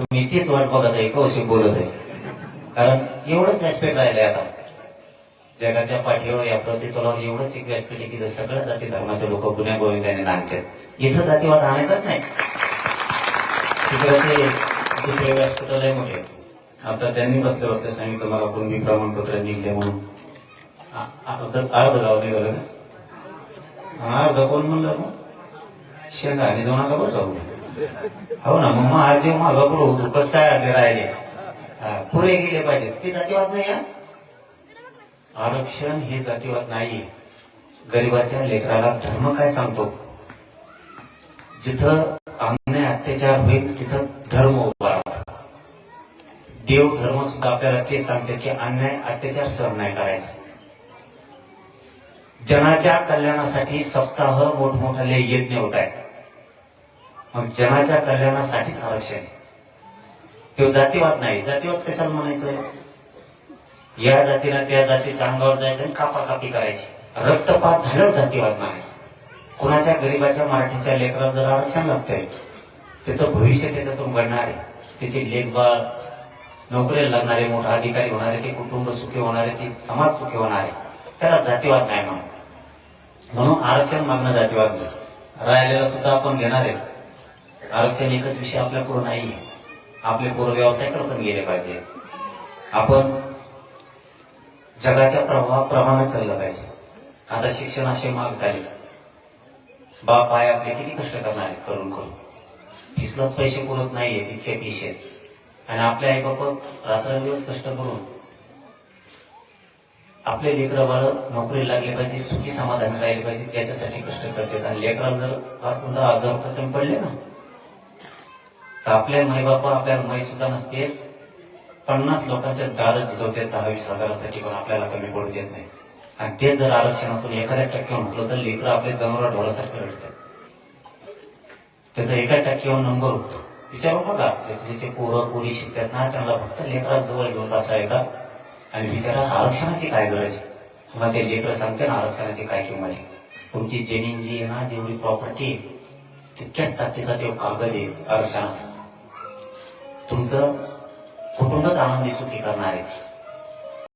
तुम्ही तीच वाट बघत आहे कौशिक बोलत आहे. कारण एवढंच व्यासपीठ राहिलंय आता जगाच्या पाठीवर या प्रतितलावर एवढंच एक व्यासपीठ आहे की सगळ्या जाती धर्माचे लोक गुन्ह्या गोविंदाने नांदतात. इथं जातीवाद आणायचाच नाही. तिकडे ते दुसरे व्यासपीठ लय मोठे. आता त्यांनी बसले बसले सांगितलं मला कुणबी प्रमाणपत्र निघले म्हणून. अर्ध गाव निघालं का? अर्ध कोण म्हणलं मग शेंगा आणि जाऊ नका बरं जाऊ. हो ना मग आज जेव्हा मागं पुढं होतो कस काय अर्धे राहिले पुरे गेले पाहिजेत. ते जातीवाद नाही. आरक्षण हे जातीवाद नाही. गरिबाच्या लेकराला धर्म काय सांगतो? जिथं अन्याय अत्याचार होईल तिथं धर्म उभा राहतो. देव धर्म सुद्धा आपल्याला तेच सांगते की अन्याय अत्याचार सहन नाही करायचा. जनाच्या कल्याणासाठी सप्ताह मोठमोठाले यज्ञ होत आहेत. मग जनाच्या कल्याणासाठीच आरक्षण. तो जातीवाद नाही. जातीवाद कशाला म्हणायचं? या जातीला त्या जातीच्या अंगावर जायचं आणि कापाकापी करायची. रक्तपात झाल्यावर जातीवाद म्हणायचं. कोणाच्या गरीबाच्या मराठीच्या लेकराला जर आरक्षण लागतंय त्याचं भविष्य त्याच्यातून घडणार आहे. त्याचे लेखबाळ नोकरीला लागणारे मोठा अधिकारी होणारे ते कुटुंब सुखी होणारे ते समाज सुखी होणारे त्याला जातीवाद नाही म्हणून. म्हणून आरक्षण मागणं जातीवाद नाही. राहिलेला सुद्धा आपण घेणार आहे. आरक्षण एकच विषय आपल्या पुढे नाहीये. आपले पोरं व्यवसाय करत गेले पाहिजे. आपण जगाच्या प्रवाहाप्रमाणे चाललं पाहिजे. आता शिक्षण असे महाग झाले. बाप आहे आपले किती कष्ट करणार आहेत करून करून. फीसलाच पैसे पुरत नाहीयेत इतके पैसे आहेत. आणि आपले आई बाप रात्रंदिवस कष्ट करून आपले लेकरं बाळ नोकरी लागले पाहिजे सुखी समाधानी राहिले पाहिजे त्याच्यासाठी कष्ट करतात. आणि लेकराला जर 5-10 रुपये कमी पडले ना तर आपल्या माई बापा आपल्याला माई सुद्धा नसते 50 लोकांच्या दार झिजवते 10-20 हजारासाठी पण आपल्याला कमी पडू देत नाही. आणि ते जर आरक्षणातून 1% म्हटलं तर लेकरं आपले जनावर ढोळासारखे रडतात. त्याचा 1% नंबर होतो. विचारू बघा ज्याचे पोरं पोरी शिकतात ना त्यांना फक्त लेकरा जवळ घेऊन बसायला आणि विचारा आरक्षणाची काय गरज आहे. तुम्हाला ते लेकरं सांगते ना आरक्षणाची काय किंमत आहे. तुमची जमीन जी आहे ना जेवढी प्रॉपर्टी आहे तितक्याच ताकदीचा ते कागद आहे आरक्षणाचा. तुमचं कुटुंबच आनंदी सुखी करणार आहे.